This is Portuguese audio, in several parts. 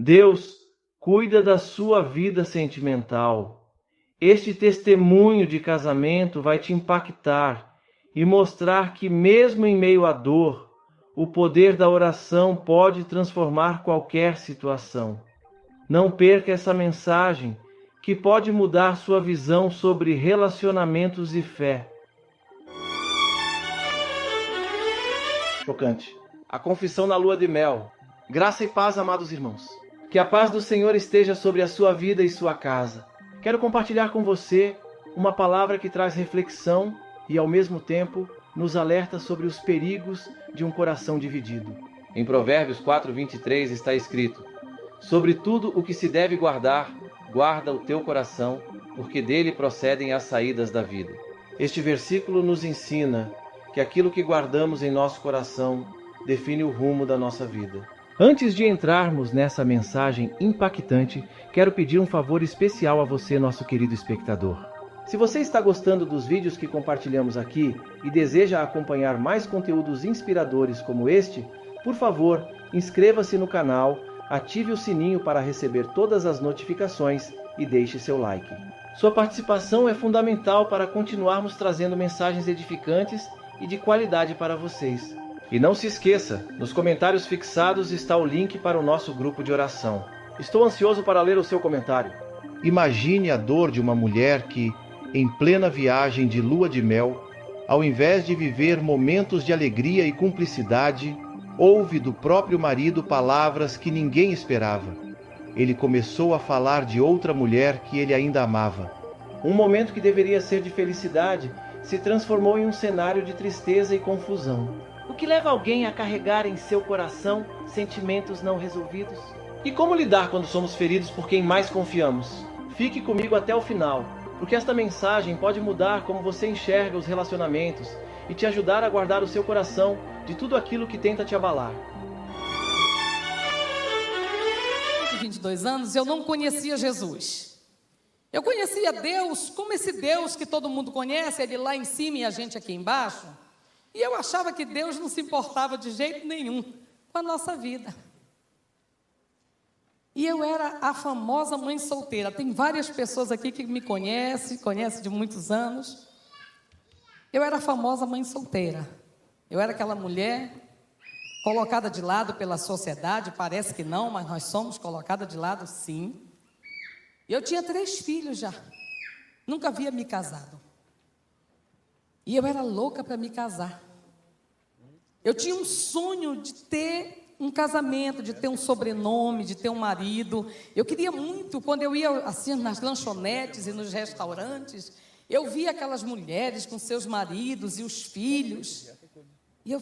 Deus cuida da sua vida sentimental. Este testemunho de casamento vai te impactar e mostrar que, mesmo em meio à dor, o poder da oração pode transformar qualquer situação. Não perca essa mensagem, que pode mudar sua visão sobre relacionamentos e fé. Chocante. A confissão na lua de mel. Graça e paz, amados irmãos. Que a paz do Senhor esteja sobre a sua vida e sua casa. Quero compartilhar com você uma palavra que traz reflexão e, ao mesmo tempo, nos alerta sobre os perigos de um coração dividido. Em Provérbios 4:23 está escrito: sobre tudo o que se deve guardar, guarda o teu coração, porque dele procedem as saídas da vida. Este versículo nos ensina que aquilo que guardamos em nosso coração define o rumo da nossa vida. Antes de entrarmos nessa mensagem impactante, quero pedir um favor especial a você, nosso querido espectador. Se você está gostando dos vídeos que compartilhamos aqui e deseja acompanhar mais conteúdos inspiradores como este, por favor, inscreva-se no canal, ative o sininho para receber todas as notificações e deixe seu like. Sua participação é fundamental para continuarmos trazendo mensagens edificantes e de qualidade para vocês. E não se esqueça, nos comentários fixados está o link para o nosso grupo de oração. Estou ansioso para ler o seu comentário. Imagine a dor de uma mulher que, em plena viagem de lua de mel, ao invés de viver momentos de alegria e cumplicidade, ouve do próprio marido palavras que ninguém esperava. Ele começou a falar de outra mulher que ele ainda amava. Um momento que deveria ser de felicidade se transformou em um cenário de tristeza e confusão. O que leva alguém a carregar em seu coração sentimentos não resolvidos? E como lidar quando somos feridos por quem mais confiamos? Fique comigo até o final, porque esta mensagem pode mudar como você enxerga os relacionamentos e te ajudar a guardar o seu coração de tudo aquilo que tenta te abalar. De 22 anos, eu não conhecia Jesus. Eu conhecia Deus como esse Deus que todo mundo conhece, ele lá em cima e a gente aqui embaixo. E eu achava que Deus não se importava de jeito nenhum com a nossa vida. E eu era a famosa mãe solteira. Tem várias pessoas aqui que me conhecem de muitos anos. Eu era a famosa mãe solteira. Eu era aquela mulher colocada de lado pela sociedade, parece que não, mas nós somos colocadas de lado, sim. E eu tinha 3 filhos já. Nunca havia me casado. E eu era louca para me casar. Eu tinha um sonho de ter um casamento, de ter um sobrenome, de ter um marido. Eu queria muito, quando eu ia assim nas lanchonetes e nos restaurantes, eu via aquelas mulheres com seus maridos e os filhos. E eu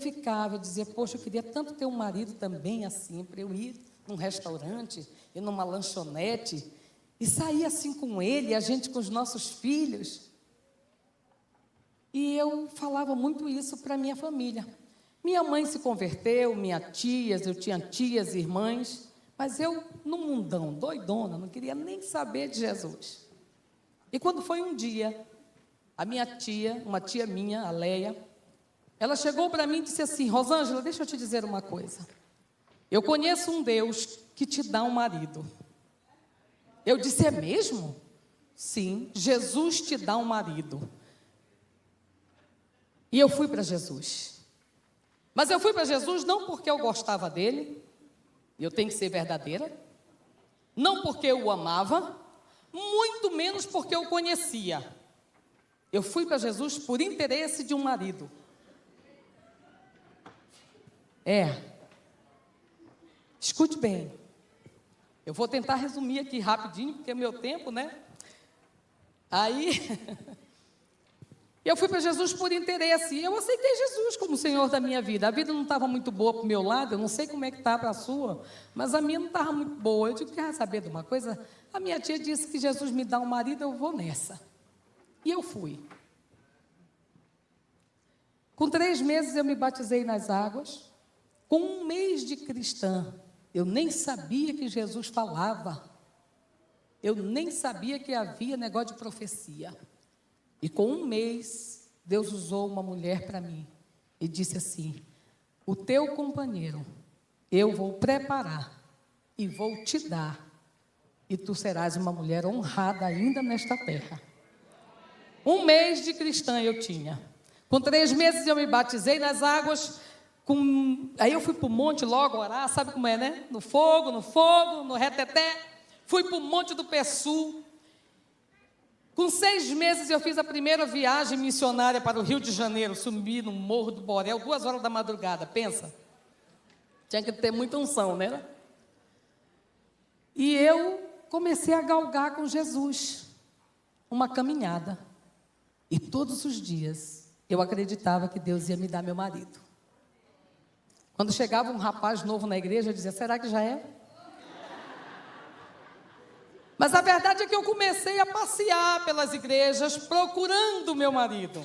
dizia, poxa, eu queria tanto ter um marido também assim, para eu ir num restaurante e numa lanchonete e sair assim com ele, a gente com os nossos filhos. E eu falava muito isso para minha família. Minha mãe se converteu, eu tinha tias e irmãs, mas eu, num mundão, doidona, não queria nem saber de Jesus. E quando foi um dia, a minha tia, uma tia minha, a Leia, ela chegou para mim e disse assim, Rosângela, deixa eu te dizer uma coisa. Eu conheço um Deus que te dá um marido. Eu disse, é mesmo? Sim, Jesus te dá um marido. E eu fui para Jesus. Mas eu fui para Jesus não porque eu gostava dele, eu tenho que ser verdadeira, não porque eu o amava, muito menos porque eu o conhecia. Eu fui para Jesus por interesse de um marido. Escute bem. Eu vou tentar resumir aqui rapidinho, porque é meu tempo, né? Aí, eu fui para Jesus por interesse, e eu aceitei Jesus como Senhor da minha vida. A vida não estava muito boa para o meu lado, eu não sei como é que está para a sua, mas a minha não estava muito boa. Eu digo, quer saber de uma coisa? A minha tia disse que Jesus me dá um marido, eu vou nessa. E eu fui. Com 3 meses eu me batizei nas águas, com 1 mês de cristã. Eu nem sabia que Jesus falava. Eu nem sabia que havia negócio de profecia. E com 1 mês, Deus usou uma mulher para mim. E disse assim, o teu companheiro, eu vou preparar e vou te dar, e tu serás uma mulher honrada ainda nesta terra. 1 mês de cristã eu tinha. Com 3 meses eu me batizei nas águas. Aí eu fui para o monte logo orar, sabe como é, né? No fogo, no reteté. Fui para o Monte do Pessu. Com 6 meses eu fiz a primeira viagem missionária para o Rio de Janeiro. Subi no Morro do Borel, 2 horas da madrugada, pensa. Tinha que ter muita unção, né? E eu comecei a galgar com Jesus uma caminhada. E todos os dias eu acreditava que Deus ia me dar meu marido. Quando chegava um rapaz novo na igreja, eu dizia, será que já é? Mas a verdade é que eu comecei a passear pelas igrejas procurando meu marido.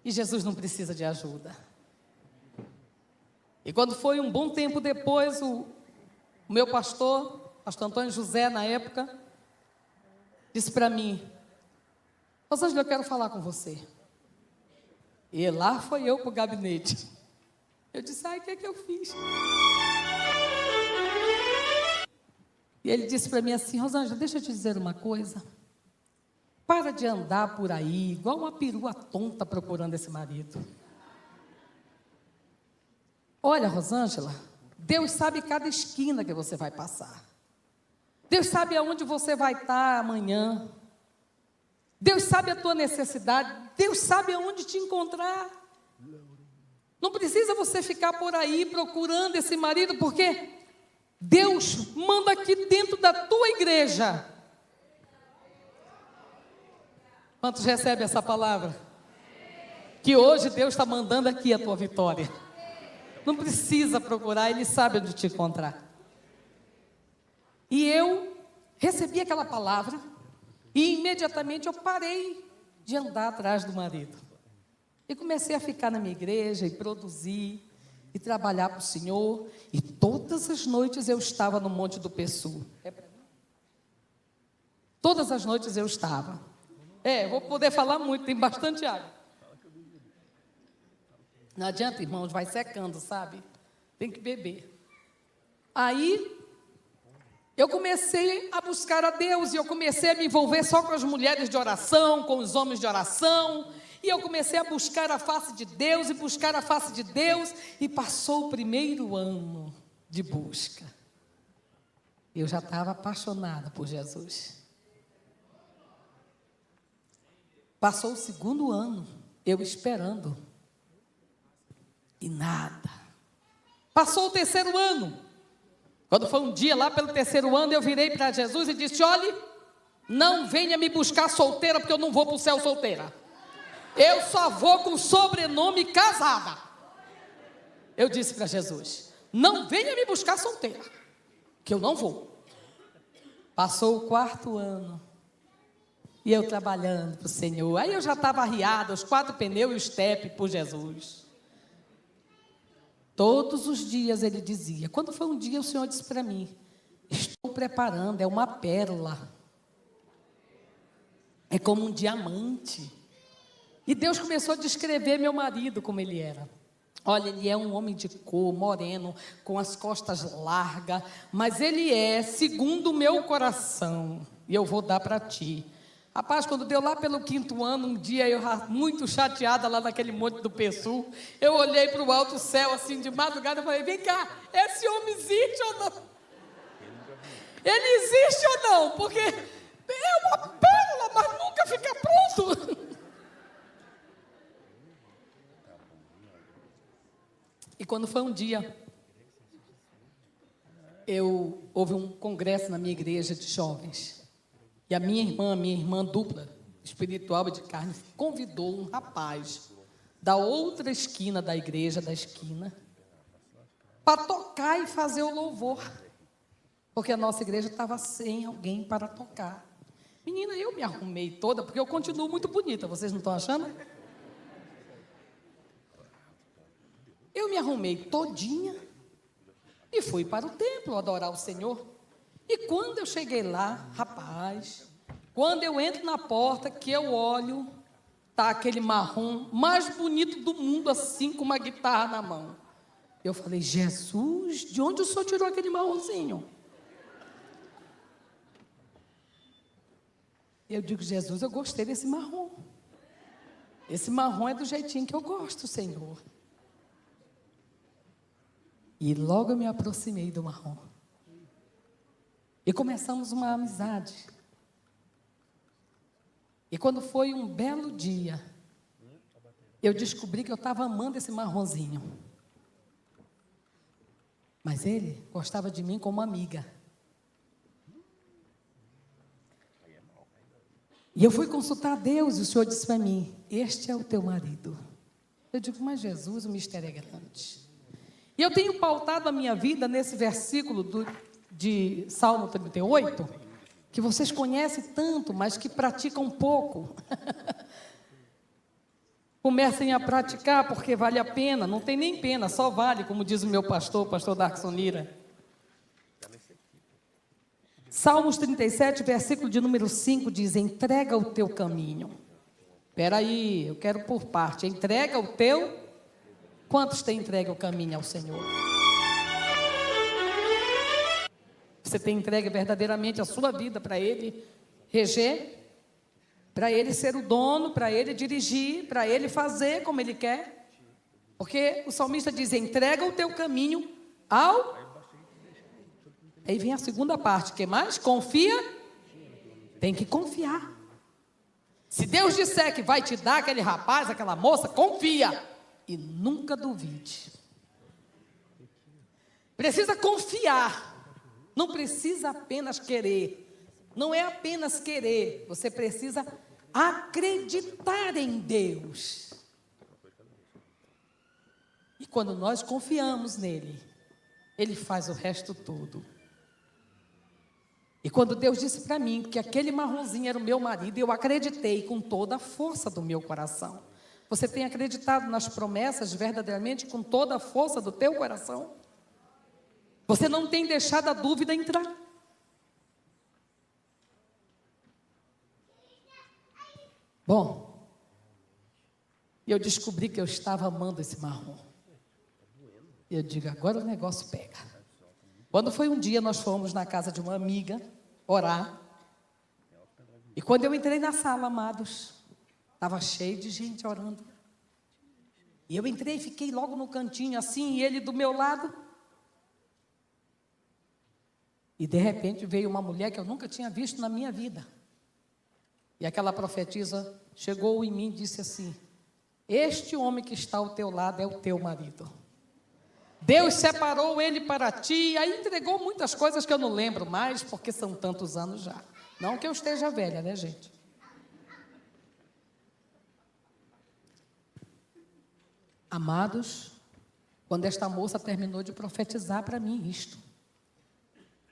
E Jesus não precisa de ajuda. E quando foi um bom tempo depois, o meu pastor Antônio José, na época, disse para mim, Rosângela, eu quero falar com você. E lá foi eu para o gabinete. Eu disse, o que é que eu fiz? E ele disse para mim assim, Rosângela, deixa eu te dizer uma coisa. Para de andar por aí, igual uma perua tonta procurando esse marido. Olha, Rosângela, Deus sabe cada esquina que você vai passar. Deus sabe aonde você vai estar amanhã. Deus sabe a tua necessidade. Deus sabe aonde te encontrar. Não precisa você ficar por aí procurando esse marido, porque Deus manda aqui dentro da tua igreja. Quantos recebem essa palavra? Que hoje Deus está mandando aqui a tua vitória. Não precisa procurar, Ele sabe onde te encontrar. E eu recebi aquela palavra e imediatamente eu parei de andar atrás do marido. E comecei a ficar na minha igreja e produzir e trabalhar para o Senhor. E todas as noites eu estava no Monte do Pessu. Todas as noites eu estava. Vou poder falar muito, tem bastante água. Não adianta, irmãos, vai secando, sabe? Tem que beber. Aí, eu comecei a buscar a Deus, e eu comecei a me envolver só com as mulheres de oração, com os homens de oração, e eu comecei a buscar a face de Deus, e buscar a face de Deus, e passou o 1º ano de busca. Eu já estava apaixonada por Jesus. Passou o 2º ano, eu esperando. E nada. Passou o 3º ano. Quando foi um dia lá pelo 3º ano, eu virei para Jesus e disse, olhe, não venha me buscar solteira, porque eu não vou para o céu solteira. Eu só vou com sobrenome casada. Eu disse para Jesus, não venha me buscar solteira, que eu não vou. Passou o 4º ano. E eu trabalhando para o Senhor. Aí eu já estava arriada, os 4 pneus e o estepe por Jesus. Todos os dias ele dizia. Quando foi um dia, o Senhor disse para mim, estou preparando, é uma pérola. É como um diamante. E Deus começou a descrever meu marido como ele era. Olha, ele é um homem de cor, moreno, com as costas largas, mas ele é segundo o meu coração, e eu vou dar para ti. Rapaz, quando deu lá pelo 5º ano, um dia eu muito chateada lá naquele Monte do Pessu, eu olhei para o alto céu assim de madrugada e falei, vem cá, esse homem existe ou não? Ele existe ou não? Porque é uma pérola, mas nunca fica pronto. E quando foi um dia, houve um congresso na minha igreja de jovens. E a minha irmã dupla, espiritual e de carne, convidou um rapaz da outra esquina da igreja, para tocar e fazer o louvor. Porque a nossa igreja estava sem alguém para tocar. Menina, eu me arrumei toda, porque eu continuo muito bonita, vocês não estão achando? Eu me arrumei todinha e fui para o templo adorar o Senhor. E quando eu cheguei lá, rapaz, quando eu entro na porta, que eu olho, tá aquele marrom mais bonito do mundo, assim, com uma guitarra na mão. Eu falei, Jesus, de onde o senhor tirou aquele marronzinho? Eu digo, Jesus, eu gostei desse marrom. Esse marrom é do jeitinho que eu gosto, Senhor. E logo eu me aproximei do marrom. E começamos uma amizade. E quando foi um belo dia, eu descobri que eu estava amando esse marronzinho. Mas ele gostava de mim como amiga. E eu fui consultar a Deus e o Senhor disse para mim, este é o teu marido. Eu digo, mas Jesus, o mistério é grande. E eu tenho pautado a minha vida nesse versículo de Salmo 38, que vocês conhecem tanto, mas que praticam pouco. Comecem a praticar porque vale a pena, não tem nem pena, só vale, como diz o meu pastor, o pastor Darkson Lira. Salmos 37, versículo de número 5 diz, entrega o teu caminho. Espera aí, eu quero por parte, entrega o teu, quantos têm entregue o caminho ao Senhor? Você tem entregue verdadeiramente a sua vida para Ele reger? Para Ele ser o dono, para Ele dirigir, para Ele fazer como Ele quer? Porque o salmista diz, entrega o teu caminho ao... Aí vem a segunda parte, que mais? Confia? Tem que confiar. Se Deus disser que vai te dar aquele rapaz, aquela moça, confia. E nunca duvide. Precisa confiar. Não precisa apenas querer. Não é apenas querer. Você precisa acreditar em Deus. E quando nós confiamos nele, Ele faz o resto todo. E quando Deus disse para mim que aquele marronzinho era o meu marido, eu acreditei com toda a força do meu coração. Você tem acreditado nas promessas verdadeiramente com toda a força do teu coração? Você não tem deixado a dúvida entrar? Bom, eu descobri que eu estava amando esse marrom. Eu digo, agora o negócio pega. Quando foi um dia, nós fomos na casa de uma amiga orar. E quando eu entrei na sala, amados, estava cheio de gente orando. E eu entrei e fiquei logo no cantinho assim, e ele do meu lado. E de repente veio uma mulher que eu nunca tinha visto na minha vida. E aquela profetisa chegou em mim e disse assim, este homem que está ao teu lado é o teu marido. Deus separou ele para ti, aí entregou muitas coisas que eu não lembro mais, porque são tantos anos já. Não que eu esteja velha, né, gente? Amados, quando esta moça terminou de profetizar para mim isto,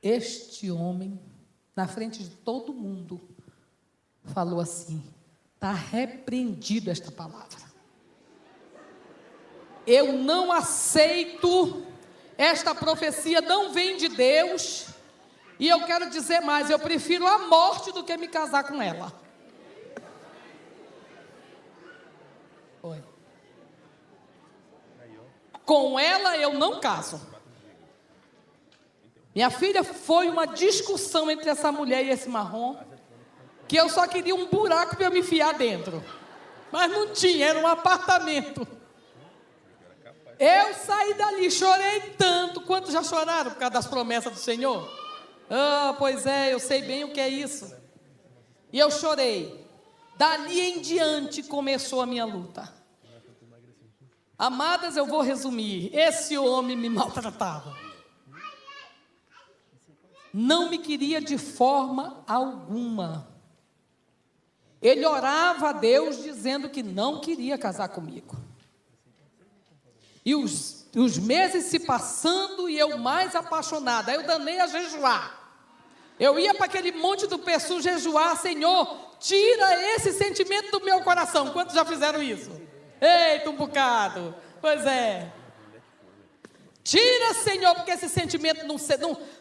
este homem, na frente de todo mundo, falou assim, está repreendido esta palavra. Eu não aceito, esta profecia não vem de Deus, e eu quero dizer mais, eu prefiro a morte do que me casar com ela. Oi. Com ela eu não caso. Minha filha, foi uma discussão entre essa mulher e esse marrom, que eu só queria um buraco para eu me enfiar dentro, mas não tinha, era um apartamento. Eu saí dali, chorei tanto. Quantos já choraram por causa das promessas do Senhor? Ah, pois é, eu sei bem o que é isso. E eu chorei. Dali em diante começou a minha luta. Amadas, eu vou resumir. Esse homem me maltratava. Não me queria de forma alguma. Ele orava a Deus dizendo que não queria casar comigo. E os meses se passando e eu mais apaixonada. Aí eu danei a jejuar. Eu ia para aquele monte do Pessu jejuar. Senhor, tira esse sentimento do meu coração. Quantos já fizeram isso? Eita, um bocado. Pois é. Tira, Senhor, porque esse sentimento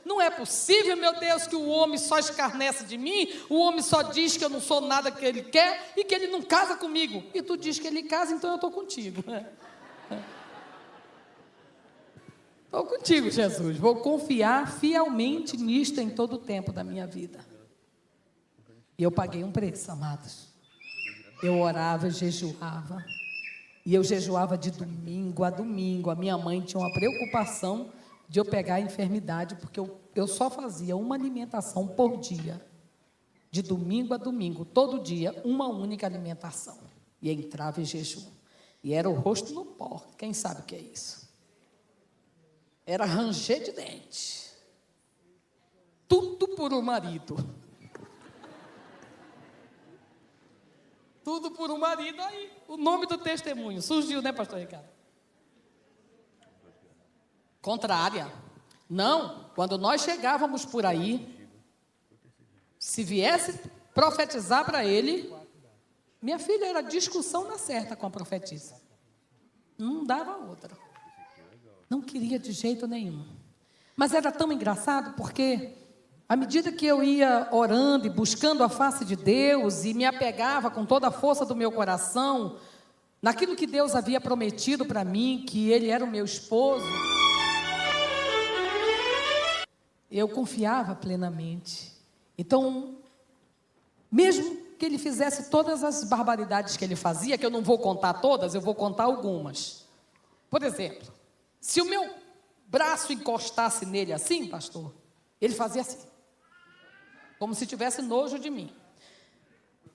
não é possível, meu Deus, que o homem só escarnece de mim. O homem só diz que eu não sou nada que ele quer e que ele não casa comigo. E tu diz que ele casa, então eu estou contigo. Estou contigo, Jesus. Vou confiar fielmente nisto em todo o tempo da minha vida. E eu paguei um preço, amados. Eu orava, jejuava. E eu jejuava de domingo a domingo. A minha mãe tinha uma preocupação de eu pegar a enfermidade, porque eu só fazia uma alimentação por dia. De domingo a domingo, todo dia, uma única alimentação. E entrava em jejum. E era o rosto no pó. Quem sabe o que é isso? Era ranger de dente. Tudo por um marido. Tudo por um marido. Aí, o nome do testemunho surgiu, né, pastor Ricardo? Contrária. Não, quando nós chegávamos por aí, se viesse profetizar para ele, minha filha, era discussão na certa com a profetisa. Não dava outra. Não queria de jeito nenhum. Mas era tão engraçado porque, à medida que eu ia orando e buscando a face de Deus e me apegava com toda a força do meu coração naquilo que Deus havia prometido para mim, que Ele era o meu esposo, eu confiava plenamente. Então, mesmo que Ele fizesse todas as barbaridades que Ele fazia, que eu não vou contar todas, eu vou contar algumas. Por exemplo, se o meu braço encostasse nele assim, pastor, ele fazia assim, como se tivesse nojo de mim.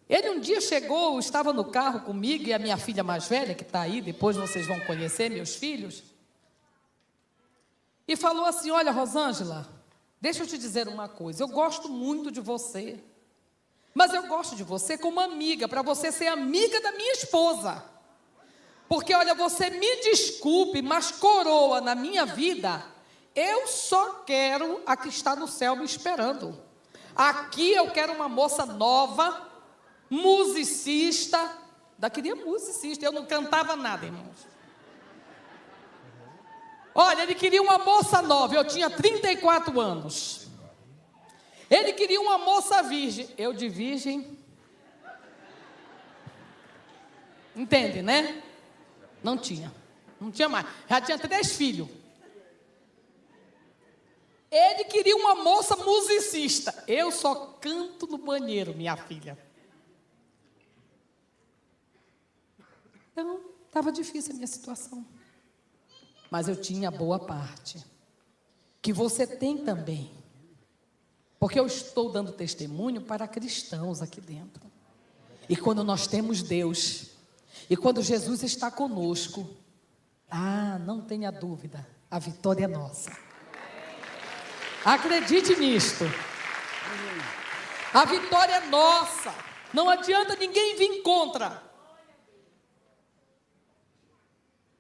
Ele um dia chegou, estava no carro comigo e a minha filha mais velha, que está aí, depois vocês vão conhecer, meus filhos, e falou assim: olha, Rosângela, deixa eu te dizer uma coisa, eu gosto muito de você, mas eu gosto de você como amiga, para você ser amiga da minha esposa. Porque, olha, você me desculpe, mas coroa na minha vida, eu só quero a que está no céu me esperando. Aqui eu quero uma moça nova, musicista. Ainda queria musicista, eu não cantava nada, irmãos. Olha, ele queria uma moça nova, eu tinha 34 anos. Ele queria uma moça virgem, eu de virgem. Entende, né? Não tinha mais, já tinha 3 filhos. Ele queria uma moça musicista, eu só canto no banheiro, minha filha. Então, estava difícil a minha situação. Mas eu tinha boa parte, que você tem também. Porque eu estou dando testemunho para cristãos aqui dentro. E quando nós temos Deus, e quando Jesus está conosco, não tenha dúvida, a vitória é nossa. Acredite nisto. A vitória é nossa. Não adianta ninguém vir contra.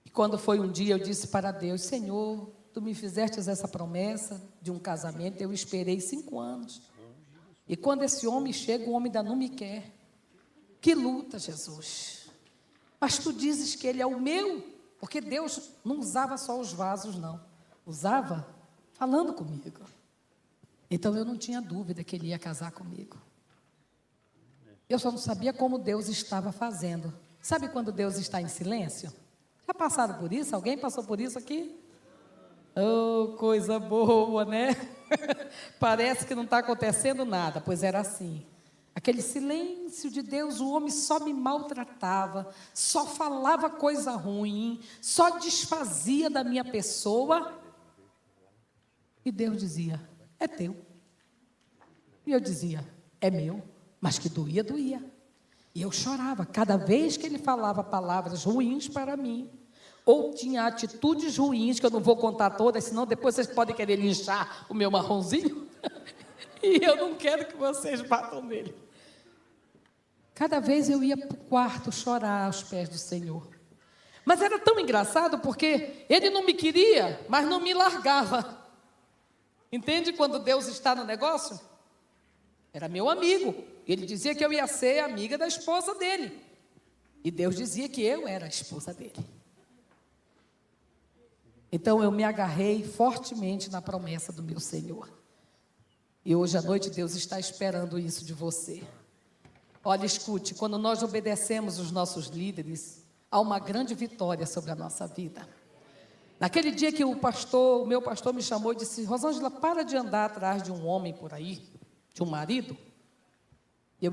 E quando foi um dia, eu disse para Deus: Senhor, Tu me fizestes essa promessa de um casamento, eu esperei 5 anos. E quando esse homem chega, o homem ainda não me quer. Que luta, Jesus. Mas Tu dizes que ele é o meu, porque Deus não usava só os vasos, não. Usava falando comigo. Então eu não tinha dúvida que ele ia casar comigo. Eu só não sabia como Deus estava fazendo. Sabe quando Deus está em silêncio? Já passaram por isso? Alguém passou por isso aqui? Oh, coisa boa, né? Parece que não está acontecendo nada. Pois era assim. Aquele silêncio de Deus, o homem só me maltratava, só falava coisa ruim, só desfazia da minha pessoa. E Deus dizia: é teu. E eu dizia: é meu. Mas que doía, doía. E eu chorava cada vez que ele falava palavras ruins para mim. Ou tinha atitudes ruins, que eu não vou contar todas, senão depois vocês podem querer linchar o meu marronzinho. E eu não quero que vocês batam nele. Cada vez eu ia para o quarto chorar aos pés do Senhor. Mas era tão engraçado porque ele não me queria, mas não me largava. Entende quando Deus está no negócio? Era meu amigo. Ele dizia que eu ia ser amiga da esposa dele. E Deus dizia que eu era a esposa dele. Então eu me agarrei fortemente na promessa do meu Senhor. E hoje à noite Deus está esperando isso de você. Olha, escute, quando nós obedecemos os nossos líderes, há uma grande vitória sobre a nossa vida. Naquele dia que o meu pastor me chamou e disse: Rosângela, para de andar atrás de um homem por aí, de um marido. Eu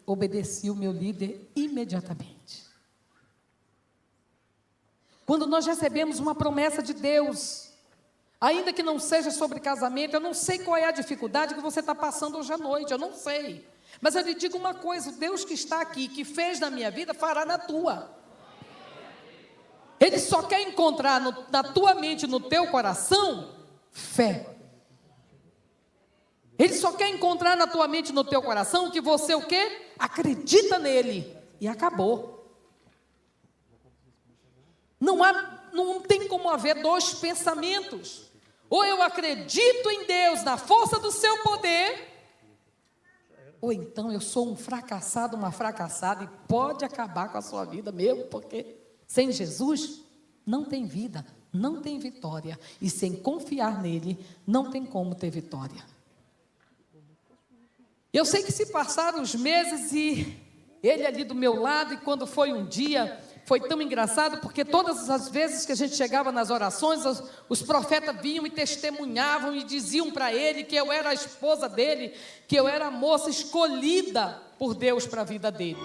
obedeci o meu líder imediatamente. Quando nós recebemos uma promessa de Deus, ainda que não seja sobre casamento, eu não sei qual é a dificuldade que você está passando hoje à noite, eu não sei. Mas eu lhe digo uma coisa: o Deus que está aqui, que fez na minha vida, fará na tua. Ele só quer encontrar na tua mente, no teu coração, fé. Ele só quer encontrar na tua mente, no teu coração, que você o quê? Acredita nele. E acabou. Não tem como haver dois pensamentos. Ou eu acredito em Deus, na força do seu poder, ou então eu sou um fracassado, uma fracassada, e pode acabar com a sua vida mesmo, porque sem Jesus não tem vida, não tem vitória. E sem confiar nele, não tem como ter vitória. Eu sei que se passaram os meses e ele ali do meu lado, e quando foi um dia, foi tão engraçado, porque todas as vezes que a gente chegava nas orações, os profetas vinham e testemunhavam e diziam para ele que eu era a esposa dele, que eu era a moça escolhida por Deus para a vida dele.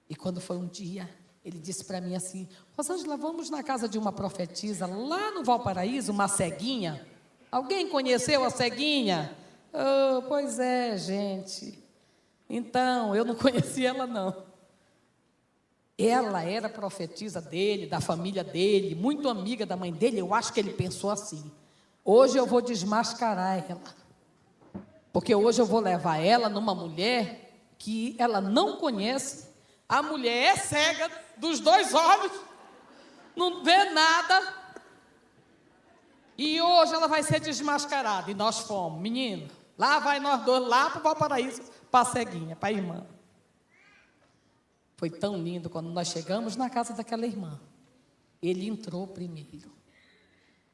E quando foi um dia, ele disse para mim assim: Rosângela, vamos na casa de uma profetisa lá no Valparaíso, uma ceguinha. Alguém conheceu a ceguinha? Oh, pois é, gente. Então, eu não conhecia ela, não. Ela era profetisa dele, da família dele, muito amiga da mãe dele. Eu acho que ele pensou assim: hoje eu vou desmascarar ela, porque hoje eu vou levar ela numa mulher que ela não conhece. A mulher é cega dos dois olhos, não vê nada, e hoje ela vai ser desmascarada. E nós fomos, menino, lá vai nós dois, lá para o Valparaíso, para a ceguinha, para a irmã. Foi tão lindo quando nós chegamos na casa daquela irmã. Ele entrou primeiro,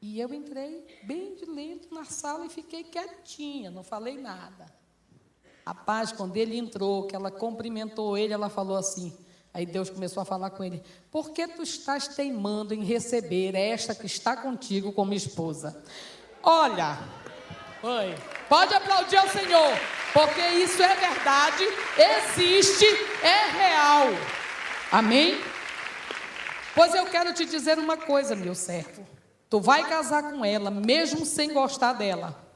e eu entrei bem de lento na sala e fiquei quietinha, não falei nada. Rapaz, quando ele entrou, que ela cumprimentou ele, ela falou assim, aí Deus começou a falar com ele: por que tu estás teimando em receber esta que está contigo como esposa? Olha, pode aplaudir ao Senhor, porque isso é verdade, existe, é real. Amém? Pois eu quero te dizer uma coisa, meu servo. Tu vai casar com ela, mesmo sem gostar dela.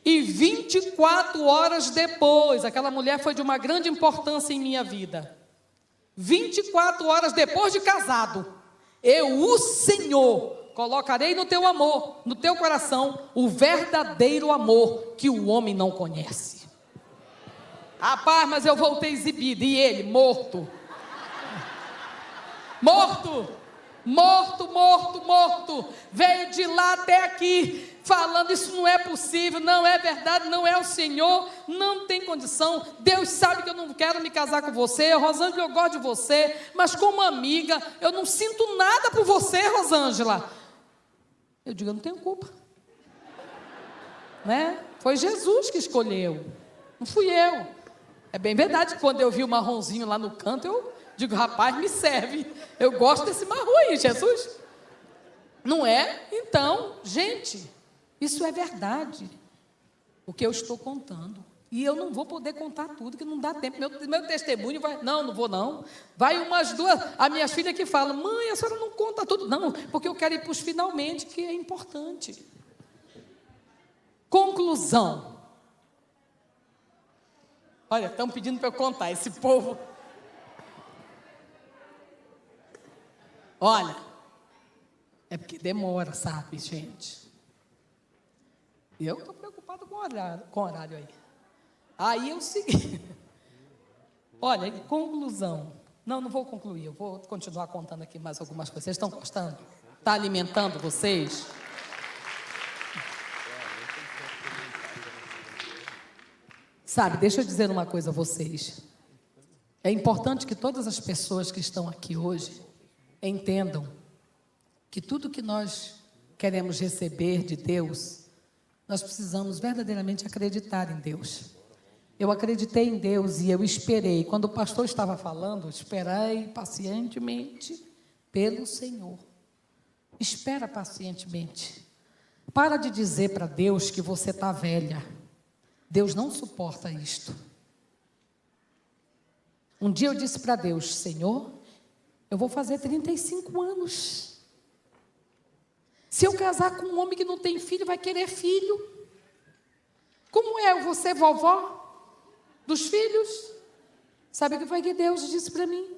E 24 horas depois, aquela mulher foi de uma grande importância em minha vida. 24 horas depois de casado, eu, o Senhor, colocarei no teu amor, no teu coração, o verdadeiro amor que o homem não conhece. Rapaz, mas eu voltei exibido, e ele, morto. Morto. Veio de lá até aqui, falando: isso não é possível, não é verdade, não é o Senhor, não tem condição. Deus sabe que eu não quero me casar com você, Rosângela, eu gosto de você, mas como amiga, eu não sinto nada por você, Rosângela. Eu digo: eu não tenho culpa, né? Foi Jesus que escolheu, não fui eu. É bem verdade que quando eu vi o marronzinho lá no canto, eu digo: rapaz, me serve, eu gosto desse marrom aí, Jesus. Não é? Então, gente, isso é verdade, o que eu estou contando. E eu não vou poder contar tudo, que não dá tempo. Meu testemunho vai... Não vou não. Vai umas duas... As minhas filhas que falam: mãe, a senhora não conta tudo. Não, porque eu quero ir para os finalmente, que é importante. Conclusão. Olha, estão pedindo para eu contar, esse povo. Olha, é porque demora, sabe, gente? Eu estou preocupado com o horário aí. Aí eu segui. Olha, em conclusão. Não vou concluir, eu vou continuar contando aqui mais algumas coisas. Vocês estão gostando? Está alimentando vocês? Sabe, deixa eu dizer uma coisa a vocês. É importante que todas as pessoas que estão aqui hoje entendam que tudo que nós queremos receber de Deus, nós precisamos verdadeiramente acreditar em Deus. Eu acreditei em Deus e eu esperei. Quando o pastor estava falando, esperei pacientemente pelo Senhor. Espera pacientemente. Para de dizer para Deus que você está velha. Deus não suporta isto. Um dia eu disse para Deus: Senhor, eu vou fazer 35 anos. Se eu casar com um homem que não tem filho, vai querer filho. Como é? Eu vou ser vovó dos filhos? Sabe o que foi que Deus disse para mim?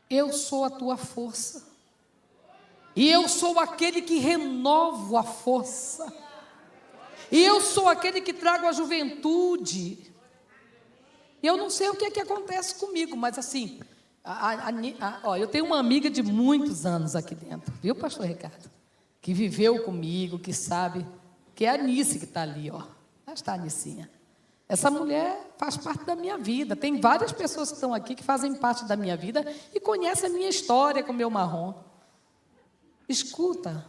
Eu sou a tua força. E eu sou aquele que renovo a força. E eu sou aquele que trago a juventude. E eu não sei o que é que acontece comigo, mas assim, eu tenho uma amiga de muitos anos aqui dentro, viu, pastor Ricardo? Que viveu comigo, que sabe, que é a Anice que está ali, ó. Lá está a Anicinha. Essa mulher faz parte da minha vida. Tem várias pessoas que estão aqui que fazem parte da minha vida e conhecem a minha história com o meu marrom. Escuta,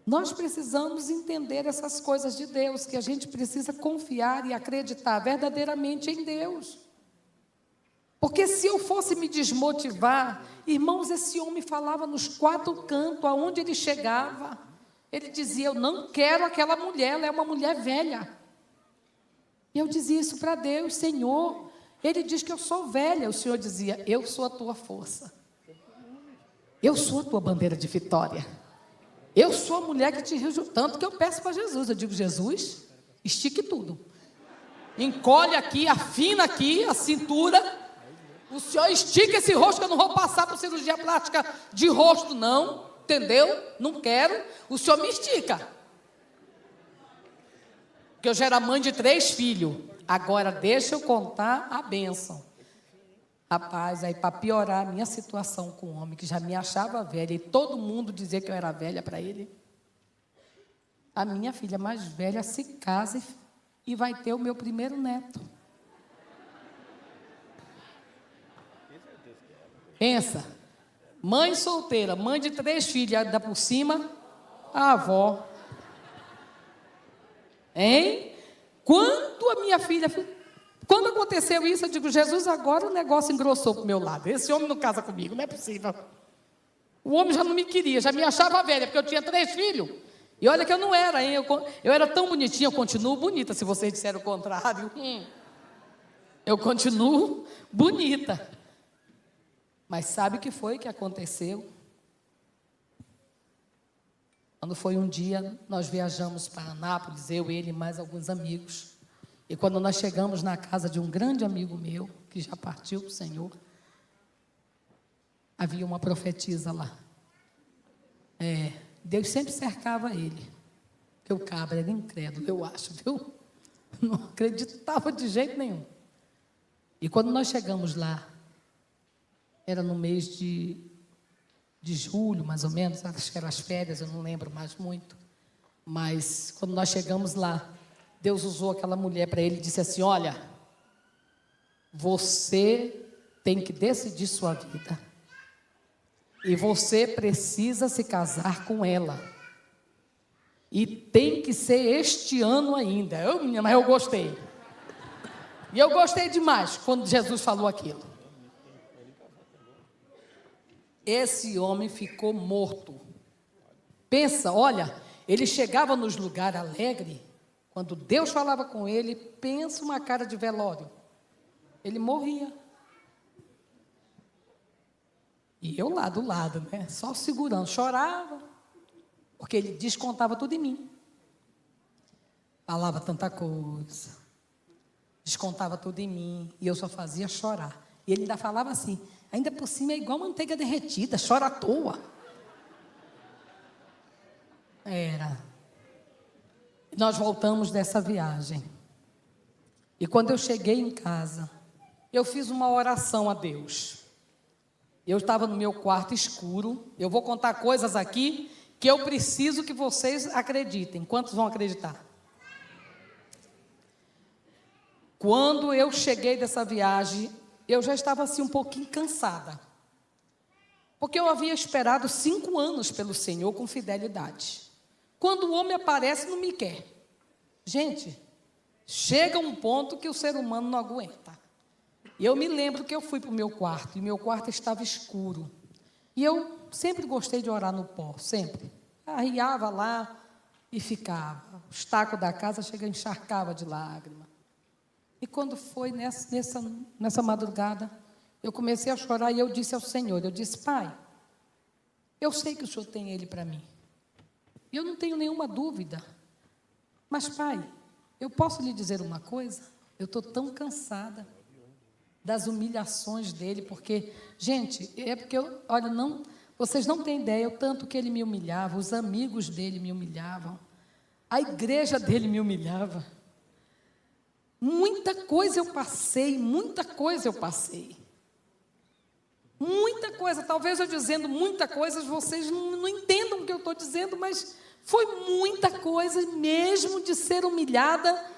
nós precisamos entender essas coisas de Deus, que a gente precisa confiar e acreditar verdadeiramente em Deus. Porque se eu fosse me desmotivar, irmãos, esse homem falava nos 4 cantos, aonde ele chegava, ele dizia: eu não quero aquela mulher, ela é uma mulher velha. E eu dizia isso para Deus: Senhor, ele diz que eu sou velha. O Senhor dizia: eu sou a tua força. Eu sou a tua bandeira de vitória. Eu sou a mulher que te riu, tanto que eu peço para Jesus. Eu digo: Jesus, estique tudo. Encolhe aqui, afina aqui a cintura. O Senhor estica esse rosto, que eu não vou passar por cirurgia plástica de rosto, não. Entendeu? Não quero. O Senhor me estica. Porque eu já era mãe de 3 filhos. Agora deixa eu contar a bênção. Rapaz, aí para piorar a minha situação com o homem, que já me achava velha, e todo mundo dizia que eu era velha para ele, a minha filha mais velha se casa e vai ter o meu primeiro neto. Pensa, mãe solteira, mãe de 3 filhos, ainda por cima, a avó. Hein? Quando a minha filha... Quando aconteceu isso, eu digo: Jesus, agora o negócio engrossou para o meu lado. Esse homem não casa comigo, não é possível. O homem já não me queria, já me achava velha, porque eu tinha 3 filhos. E olha que eu não era, hein? Eu era tão bonitinha, eu continuo bonita, se vocês disserem o contrário. Eu continuo bonita. Mas sabe o que foi que aconteceu? Quando foi um dia, nós viajamos para Anápolis, eu, ele e mais alguns amigos. E quando nós chegamos na casa de um grande amigo meu, que já partiu para o Senhor, havia uma profetisa lá. Deus sempre cercava ele. Porque o cabra era incrédulo, eu acho, viu? Não acreditava de jeito nenhum. E quando nós chegamos lá, era no mês de julho, mais ou menos, acho que eram as férias, eu não lembro mais muito. Mas quando nós chegamos lá, Deus usou aquela mulher para ele e disse assim: olha, você tem que decidir sua vida. E você precisa se casar com ela. E tem que ser este ano ainda. Mas eu gostei. E eu gostei demais quando Jesus falou aquilo. Esse homem ficou morto. Pensa, olha, ele chegava nos lugares alegres. Quando Deus falava com ele, pensa uma cara de velório. Ele morria. E eu lá do lado, né? Só segurando, chorava. Porque ele descontava tudo em mim. Falava tanta coisa. Descontava tudo em mim. E eu só fazia chorar. E ele ainda falava assim, ainda por cima é igual manteiga derretida, chora à toa. Era... Nós voltamos dessa viagem. E quando eu cheguei em casa, eu fiz uma oração a Deus. Eu estava no meu quarto escuro. Eu vou contar coisas aqui que eu preciso que vocês acreditem. Quantos vão acreditar? Quando eu cheguei dessa viagem, eu já estava assim um pouquinho cansada. Porque eu havia esperado 5 anos pelo Senhor com fidelidade. Quando o homem aparece, não me quer. Gente, chega um ponto que o ser humano não aguenta. E eu me lembro que eu fui para o meu quarto, e meu quarto estava escuro. E eu sempre gostei de orar no pó, sempre. Arriava lá e ficava. Os tacos da casa chega encharcava de lágrima. E quando foi nessa madrugada, eu comecei a chorar e eu disse ao Senhor, eu disse, Pai, eu sei que o Senhor tem ele para mim. E eu não tenho nenhuma dúvida. Mas, Pai, eu posso lhe dizer uma coisa? Eu estou tão cansada das humilhações dele, porque, gente, vocês não têm ideia o tanto que ele me humilhava, os amigos dele me humilhavam, a igreja dele me humilhava. Muita coisa eu passei. Muita coisa, talvez eu dizendo muita coisa, vocês não entendam o que eu estou dizendo, mas foi muita coisa mesmo de ser humilhada